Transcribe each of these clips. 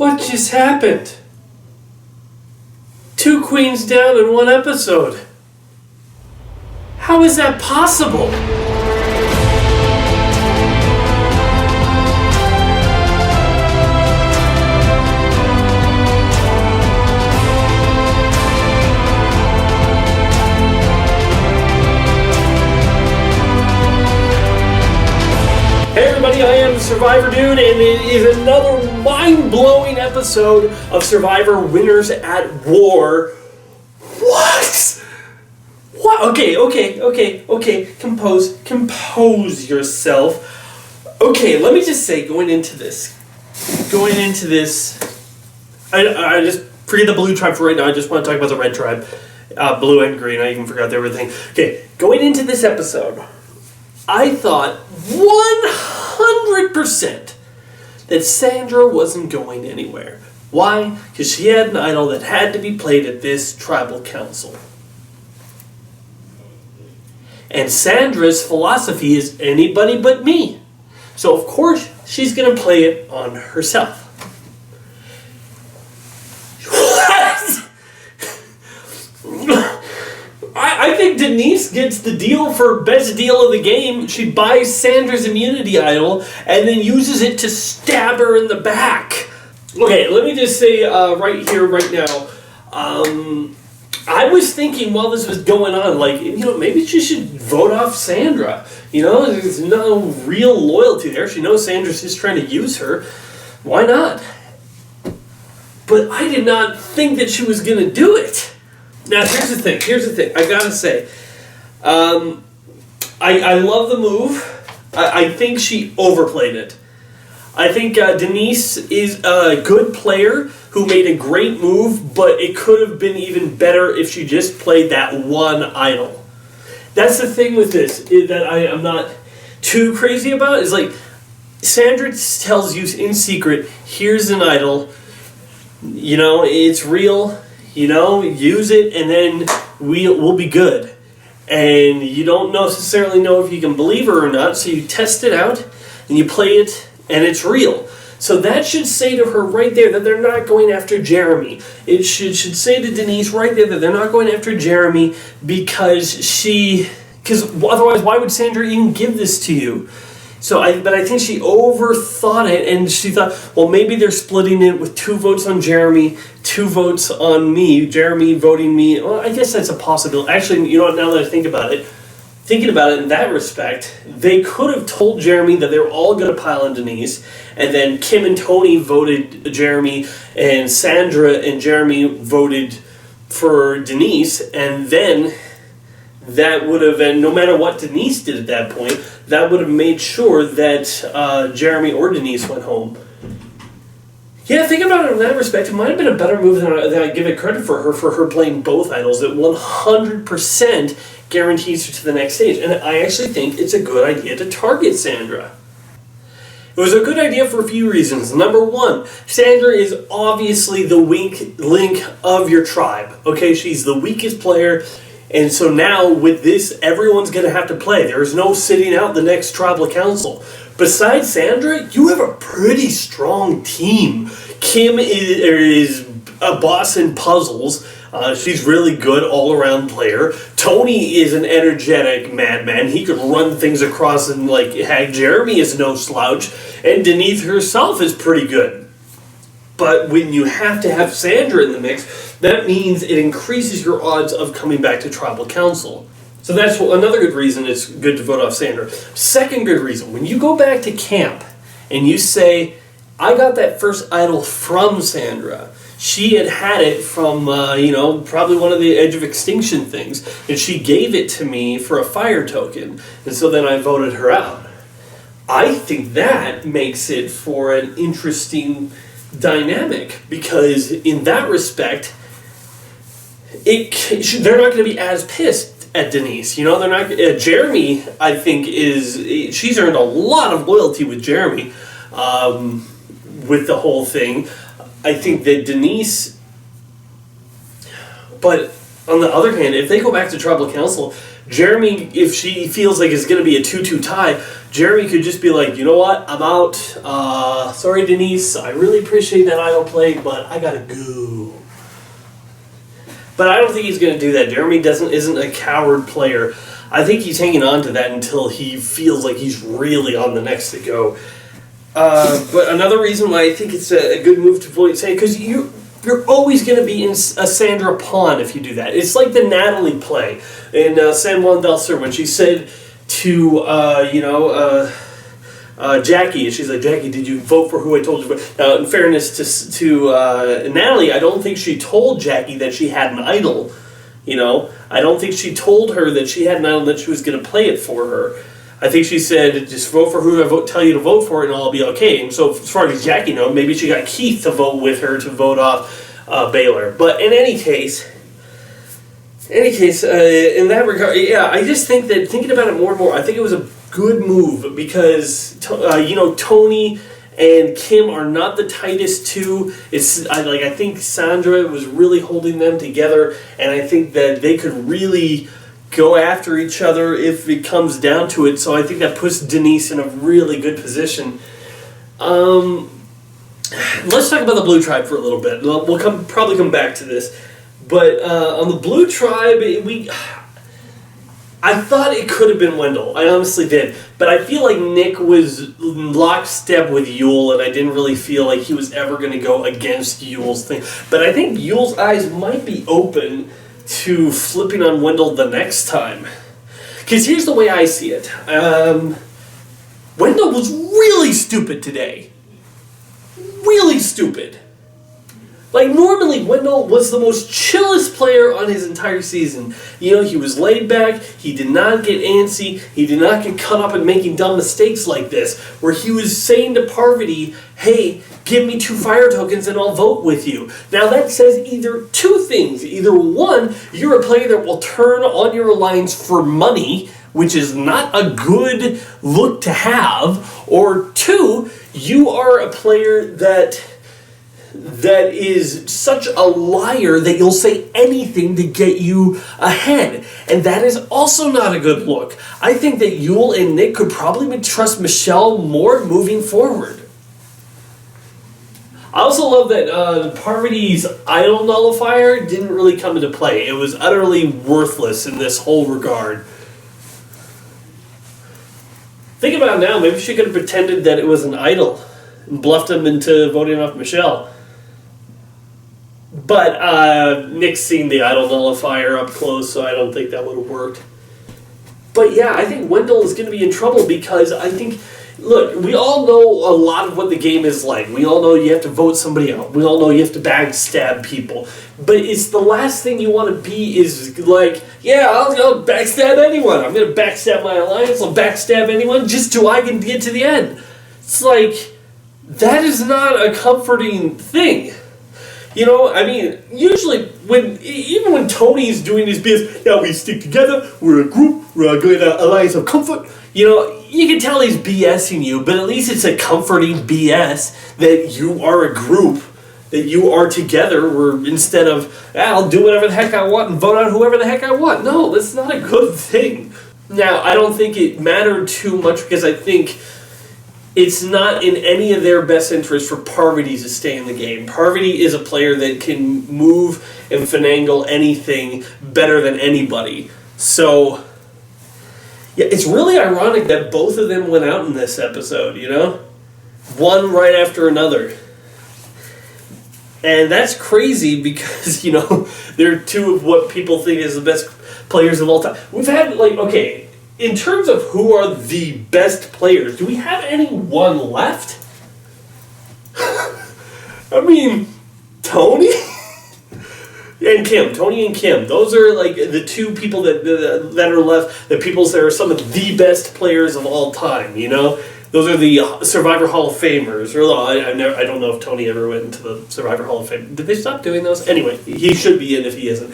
What just happened? 2 queens down in 1 episode. How is that possible? Hey everybody, I am Survivor Dude, and it is another mind-blowing episode of Survivor Winners at War. What? What? Okay. Compose yourself. Okay, let me just say, going into this, I just forget the blue tribe for right now. I just want to talk about the red tribe, blue and green. I even forgot they were the thing. Okay, going into this episode, I thought 100% that Sandra wasn't going anywhere. Why? Because she had an idol that had to be played at this tribal council. And Sandra's philosophy is anybody but me. So of course she's going to play it on herself. I think Denise gets the deal for best deal of the game. She buys Sandra's immunity idol and then uses it to stab her in the back. Okay, let me just say right here, right now, I was thinking while this was going on, maybe she should vote off Sandra. There's no real loyalty there. She knows Sandra's just trying to use her. Why not? But I did not think that she was going to do it. Now, here's the thing. I gotta say, I love the move. I think she overplayed it. I think Denise is a good player who made a great move, but it could have been even better if she just played that one idol. That's the thing with this that I am not too crazy about. Is like Sandra tells you in secret, here's an idol. It's real. Use it, and then we'll be good. And you don't necessarily know if you can believe her or not, so you test it out, and you play it, and it's real. So that should say to her right there that they're not going after Jeremy. It should say to Denise right there that they're not going after Jeremy because otherwise why would Sandra even give this to you? But I think she overthought it, and she thought, well, maybe they're splitting it with 2 votes on Jeremy, 2 votes on me, Jeremy voting me. Well, I guess that's a possibility. Actually, now that I think about it, thinking about it in that respect, they could have told Jeremy that they were all going to pile on Denise, and then Kim and Tony voted Jeremy, and Sandra and Jeremy voted for Denise, and then that would have, and no matter what Denise did at that point, that would have made sure that Jeremy or Denise went home. Yeah, think about it in that respect. It might have been a better move than I give it credit for her playing both idols. That 100% guarantees her to the next stage. And I actually think it's a good idea to target Sandra. It was a good idea for a few reasons. Number 1, Sandra is obviously the weak link of your tribe. Okay, she's the weakest player. And so now, with this, everyone's going to have to play. There's no sitting out the next tribal council. Besides Sandra, you have a pretty strong team. Kim is a boss in puzzles. She's really good all-around player. Tony is an energetic madman. He could run things across and, heck, Jeremy is no slouch. And Denise herself is pretty good. But when you have to have Sandra in the mix, that means it increases your odds of coming back to tribal council. So that's another good reason it's good to vote off Sandra. Second good reason, when you go back to camp and you say, I got that first idol from Sandra. She had it from, probably one of the Edge of Extinction things, and she gave it to me for a fire token, and so then I voted her out. I think that makes it for an interesting dynamic, because in that respect, they're not going to be as pissed at Denise. They're not. Jeremy, I think, she's earned a lot of loyalty with Jeremy, with the whole thing. I think that Denise, but on the other hand, if they go back to tribal council, Jeremy, if she feels like it's going to be a 2-2 tie, Jeremy could just be like, you know what, I'm out. Sorry, Denise, I really appreciate that idol play, but I gotta go. But I don't think he's going to do that. Jeremy isn't a coward player. I think he's hanging on to that until he feels like he's really on the next to go. But another reason why I think it's a good move to vote, say, because you're always going to be in a Sandra pawn if you do that. It's like the Natalie play in San Juan del Sur when she said to, Jackie, she's like, Jackie, did you vote for who I told you to vote? Now, in fairness to Natalie, I don't think she told Jackie that she had an idol. I don't think she told her that she had an idol that she was going to play it for her. I think she said, just vote for who I tell you to vote for, and I'll be okay. And so, as far as Jackie knows, maybe she got Keith to vote with her to vote off Baylor. But in any case, in that regard, yeah, I just think that thinking about it more and more, I think it was a good move because Tony and Kim are not the tightest two. I think Sandra was really holding them together, and I think that they could really go after each other if it comes down to it. So I think that puts Denise in a really good position. Let's talk about the Blue Tribe for a little bit. We'll probably come back to this, but on the Blue Tribe, I thought it could have been Wendell. I honestly did. But I feel like Nick was lockstep with Yule, and I didn't really feel like he was ever going to go against Yule's thing. But I think Yule's eyes might be open to flipping on Wendell the next time. Because here's the way I see it. Wendell was really stupid today. Really stupid. Like, normally, Wendell was the most chillest player on his entire season. He was laid back, he did not get antsy, he did not get caught up in making dumb mistakes like this, where he was saying to Parvati, hey, give me 2 fire tokens and I'll vote with you. Now, that says either 2 things. Either 1, you're a player that will turn on your alliance for money, which is not a good look to have, or 2, you are a player that is such a liar that you'll say anything to get you ahead. And that is also not a good look. I think that Yule and Nick could probably trust Michelle more moving forward. I also love that Parvati's idol nullifier didn't really come into play. It was utterly worthless in this whole regard. Think about it now, maybe she could have pretended that it was an idol and bluffed him into voting off Michelle. But Nick's seen the idol nullifier up close, so I don't think that would have worked. But yeah, I think Wendell is going to be in trouble because I think, look, we all know a lot of what the game is like. We all know you have to vote somebody out. We all know you have to backstab people. But it's the last thing you want to be is like, yeah, I'll backstab anyone. I'm going to backstab my alliance. I'll backstab anyone just so I can get to the end. It's like, that is not a comforting thing. Usually even when Tony's doing his BS, yeah, we stick together, we're a group, we're a good alliance of comfort. You can tell he's BSing you, but at least it's a comforting BS that you are a group, that you are together, where instead of, I'll do whatever the heck I want and vote out whoever the heck I want. No, that's not a good thing. Now, I don't think it mattered too much because I think it's not in any of their best interest for Parvati to stay in the game. Parvati is a player that can move and finagle anything better than anybody. So, yeah, it's really ironic that both of them went out in this episode, One right after another. And that's crazy because, they're 2 of what people think is the best players of all time. We've had, in terms of who are the best players, do we have anyone left? Tony and Kim. Tony and Kim. Those are the 2 people that are left. The people that are some of the best players of all time. Those are the Survivor Hall of Famers. I don't know if Tony ever went into the Survivor Hall of Fame. Did they stop doing those? Anyway, he should be in if he isn't.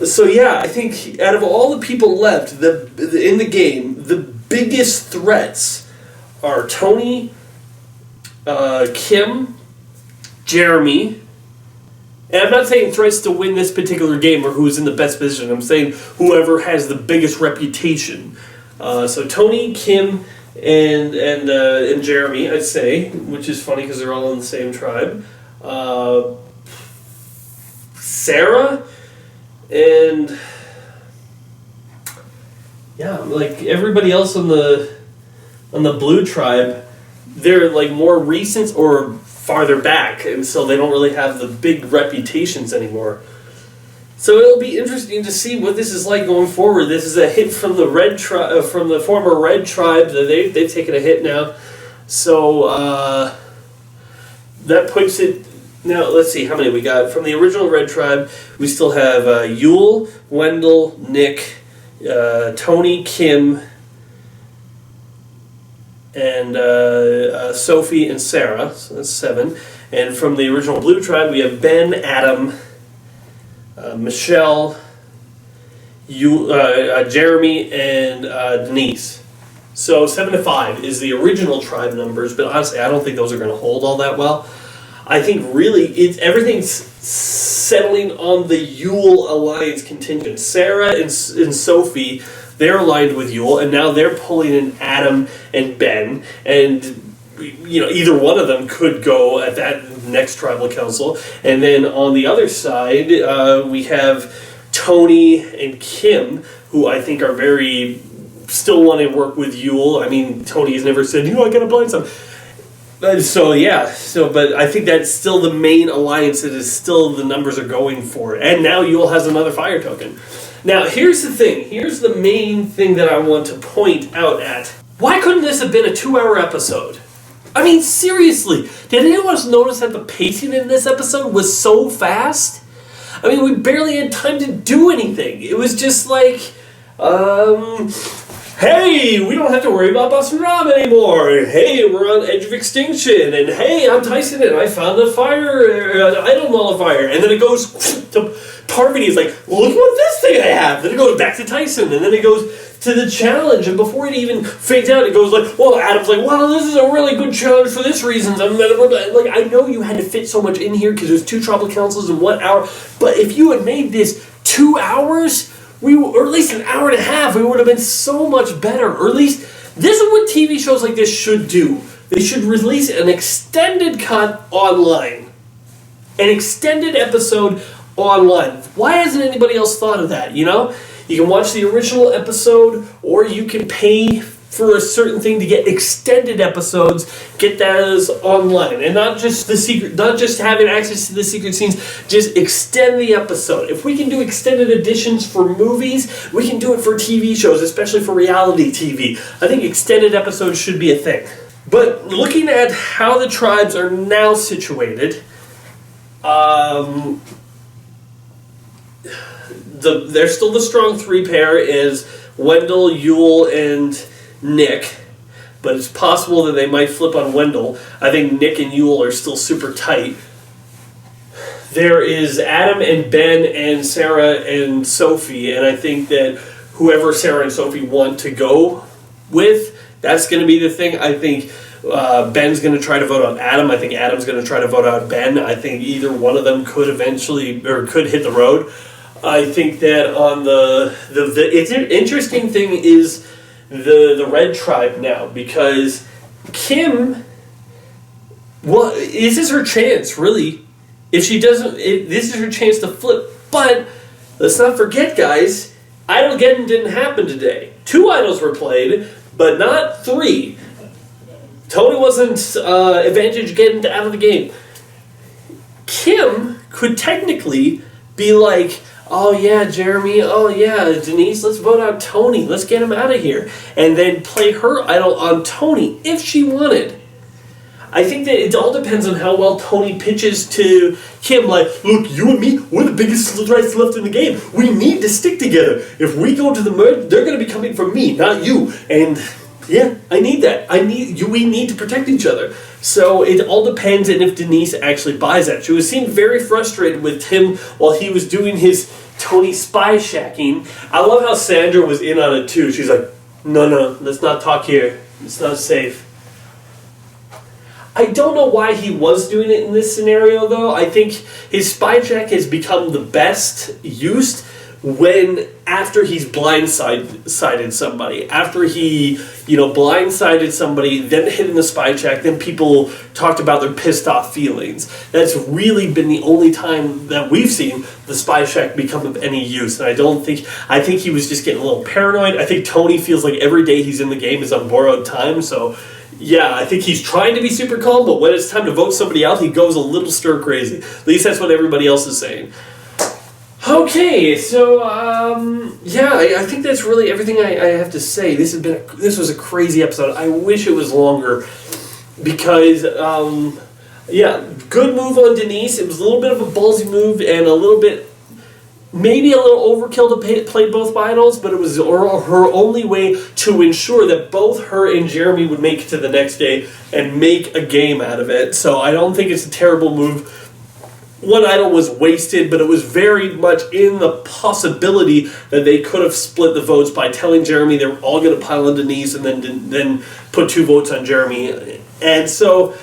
So yeah, I think out of all the people left in the game, the biggest threats are Tony, Kim, Jeremy, And I'm not saying threats to win this particular game or who's in the best position. I'm saying whoever has the biggest reputation. So Tony, Kim, and Jeremy, I'd say, which is funny because they're all in the same tribe. Sarah, and yeah, like everybody else on the blue tribe, they're like more recent or farther back, and so they don't really have the big reputations anymore. So it'll be interesting to see what this is like going forward. This is a hit from the red from the former red tribe. They've taken a hit now, so that puts it. Now let's see how many we got from the original red tribe. We still have Yule, Wendell, Nick, Tony, Kim, and Sophie and Sarah. So that's 7. And from the original blue tribe, we have Ben, Adam, Michelle, Jeremy, and Denise. So 7 to 5 is the original tribe numbers, but honestly, I don't think those are going to hold all that well. I think really everything's settling on the Yule Alliance contingent. Sarah and Sophie, they're aligned with Yule, and now they're pulling in Adam and Ben, and either one of them could go at that next tribal council. And then on the other side, we have Tony and Kim, who I think are still want to work with Yule. I mean, Tony has never said, I got a blind some. But I think that's still the main alliance. It is still the numbers are going for. And now Yule has another fire token. Now, here's the thing. Here's the main thing that I want to point out at. Why couldn't this have been a 2-hour episode? I mean, seriously. Did anyone else notice that the pacing in this episode was so fast? I mean, we barely had time to do anything. It was just like, hey, we don't have to worry about Boston Rob anymore. Hey, we're on edge of extinction. And hey, I'm Tyson and I found a idol nullifier. And then it goes to Parvati. It's like, look what this thing I have. Then it goes back to Tyson. And then it goes to the challenge. And before it even fades out, it goes like, well, Adam's like, well, this is a really good challenge for this reason. Like, I know you had to fit so much in here because there's 2 tribal councils in 1 hour. But if you had made this 2 hours... or at least an hour and a half, we would have been so much better. Or at least, this is what TV shows like this should do. They should release an extended cut online. An extended episode online. Why hasn't anybody else thought of that, You can watch the original episode, or you can pay for a certain thing to get extended episodes, get those online, and not just having access to the secret scenes, just extend the episode. If we can do extended editions for movies, we can do it for TV shows, especially for reality TV. I think extended episodes should be a thing. But looking at how the tribes are now situated, they're still the strong 3 pair is Wendell, Yule, and Nick, but it's possible that they might flip on Wendell. I think Nick and Yule are still super tight. There is Adam and Ben and Sarah and Sophie, and I think that whoever Sarah and Sophie want to go with, that's going to be the thing. I think Ben's going to try to vote on Adam. I think Adam's going to try to vote on Ben. I think either one of them could could hit the road. I think that on the interesting thing is the red tribe now, because Kim, well, this is her chance, really. If she doesn't, this is her chance to flip. But let's not forget, guys, Idol-geddon didn't happen today. 2 idols were played, but not 3. Tony wasn't advantage getting out of the game. Kim could technically be like, oh yeah, Jeremy, oh yeah, Denise, let's vote on Tony, let's get him out of here. And then play her idol on Tony if she wanted. I think that it all depends on how well Tony pitches to Kim, like, look, you and me, we're the biggest threats left in the game. We need to stick together. If we go to the merge, they're going to be coming from me, not you. And yeah, I need that. We need to protect each other. So it all depends on if Denise actually buys that. She was seen very frustrated with him while he was doing his Tony spy shacking. I love how Sandra was in on it too. She's like, no, let's not talk here. It's not safe. I don't know why he was doing it in this scenario, though. I think his spy check has become the best used when after he's blindsided somebody, after he blindsided somebody, then hitting the spy check, then people talked about their pissed off feelings. That's really been the only time that we've seen the spy check become of any use. And I think he was just getting a little paranoid. I think Tony feels like every day he's in the game is on borrowed time. So yeah, I think he's trying to be super calm, but when it's time to vote somebody out, he goes a little stir crazy. At least that's what everybody else is saying. Okay, so I think that's really everything I have to say. This was a crazy episode. I wish it was longer because good move on Denise. It was a little bit of a ballsy move and maybe a little overkill to play both idols, but it was her only way to ensure that both her and Jeremy would make it to the next day and make a game out of it. So I don't think it's a terrible move. One idol was wasted, but it was very much in the possibility that they could have split the votes by telling Jeremy they were all going to pile on Denise and then put 2 votes on Jeremy. And so,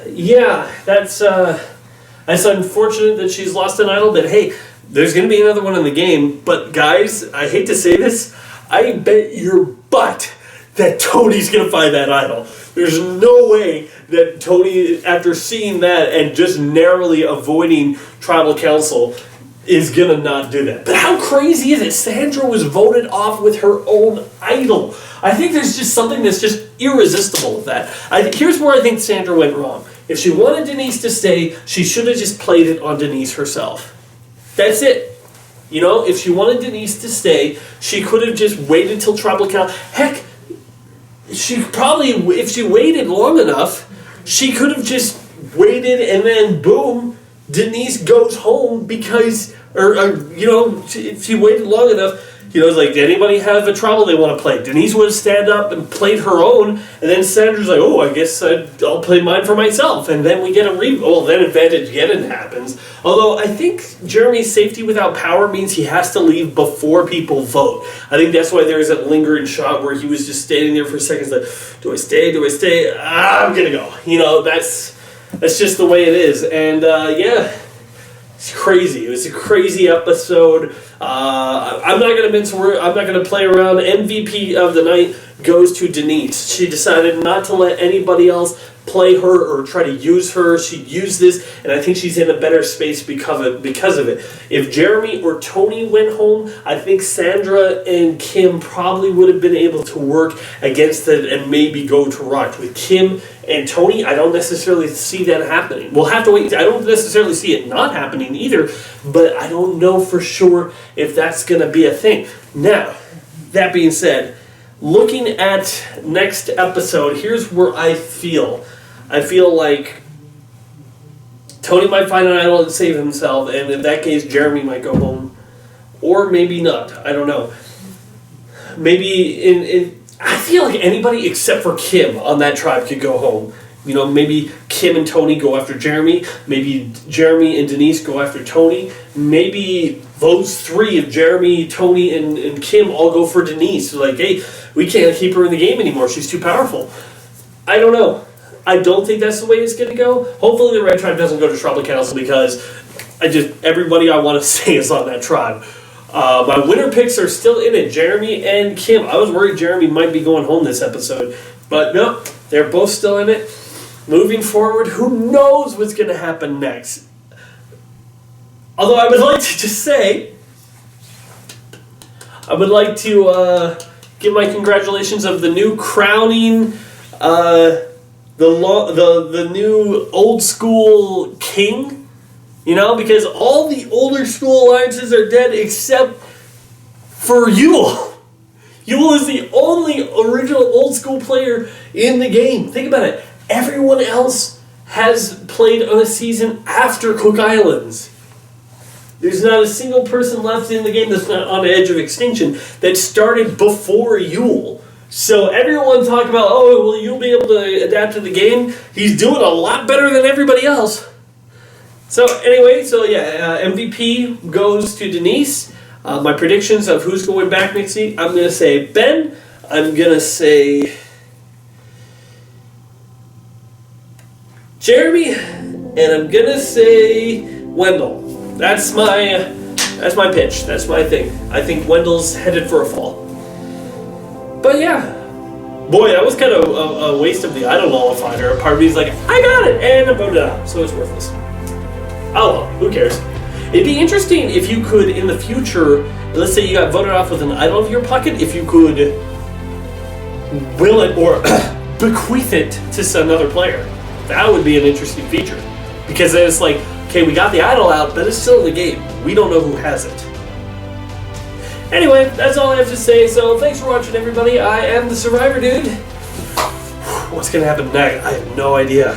yeah, that's unfortunate that she's lost an idol, but hey, there's going to be another one in the game. But guys, I hate to say this, I bet your butt that Tony's going to find that idol. There's no way that Tony, after seeing that and just narrowly avoiding tribal council, is going to not do that. But how crazy is it? Sandra was voted off with her own idol. I think there's just something that's just irresistible with that. Here's where I think Sandra went wrong. If she wanted Denise to stay, she should have just played it on Denise herself. That's it. If she wanted Denise to stay, she could have just waited till tribal council. Heck, she probably, if she waited long enough, she could have just waited and then boom, Denise goes home because, if she waited long enough, it's like, did anybody have a tribal they want to play? Denise would have stand up and played her own, and then Sandra's like, oh, I guess I'll play mine for myself, and then we get a then advantage again happens. Although I think Jeremy's safety without power means he has to leave before people vote. I think that's why there's that lingering shot where he was just standing there for seconds like, do I stay? Do I stay? I'm gonna go. That's just the way it is. And it's crazy. It was a crazy episode. I'm not going to mince words. I'm not going to play around. MVP of the night goes to Denise. She decided not to let anybody else play her or try to use her. She used this, and I think she's in a better space because of it. If Jeremy or Tony went home, I think Sandra and Kim probably would have been able to work against it and maybe go to Rock. With Kim and Tony, I don't necessarily see that happening. We'll have to wait. I don't necessarily see it not happening either, but I don't know for sure if that's going to be a thing. Now, that being said, looking at next episode, here's where I feel like Tony might find an idol and save himself, and in that case, Jeremy might go home. Or maybe not. I don't know. Maybe I feel like anybody except for Kim on that tribe could go home. Maybe Kim and Tony go after Jeremy. Maybe Jeremy and Denise go after Tony. Maybe those 3 of Jeremy, Tony, and Kim all go for Denise. Like, hey, we can't keep her in the game anymore. She's too powerful. I don't know. I don't think that's the way it's going to go. Hopefully the Red Tribe doesn't go to Tribal Council because everybody I want to say is on that tribe. My winner picks are still in it, Jeremy and Kim. I was worried Jeremy might be going home this episode, but no, they're both still in it. Moving forward, who knows what's going to happen next? Although I would like to just say, I would like to give my congratulations of the new crowning, the new old school king, because all the older school alliances are dead except for Yule. Yule is the only original old school player in the game. Think about it. Everyone else has played on a season after Cook Islands. There's not a single person left in the game that's not on the edge of extinction that started before Yule. So everyone talk about, will Yule be able to adapt to the game? He's doing a lot better than everybody else. So anyway, MVP goes to Denise. My predictions of who's going back next week, I'm going to say Ben. I'm going to say Jeremy, and I'm gonna say Wendell. That's my pitch. That's my thing. I think Wendell's headed for a fall. But yeah, boy, that was kind of a waste of the Idol nullifier. Part of me's like, I got it, and I voted out, so it's worthless. Oh well, who cares? It'd be interesting if you could, in the future, let's say you got voted off with an Idol of your pocket, if you could will it or bequeath it to another player. That would be an interesting feature. Because then it's like, okay, we got the Idol out, but it's still in the game. We don't know who has it. Anyway, that's all I have to say, so thanks for watching, everybody. I am the Survivor Dude. What's gonna happen next? I have no idea.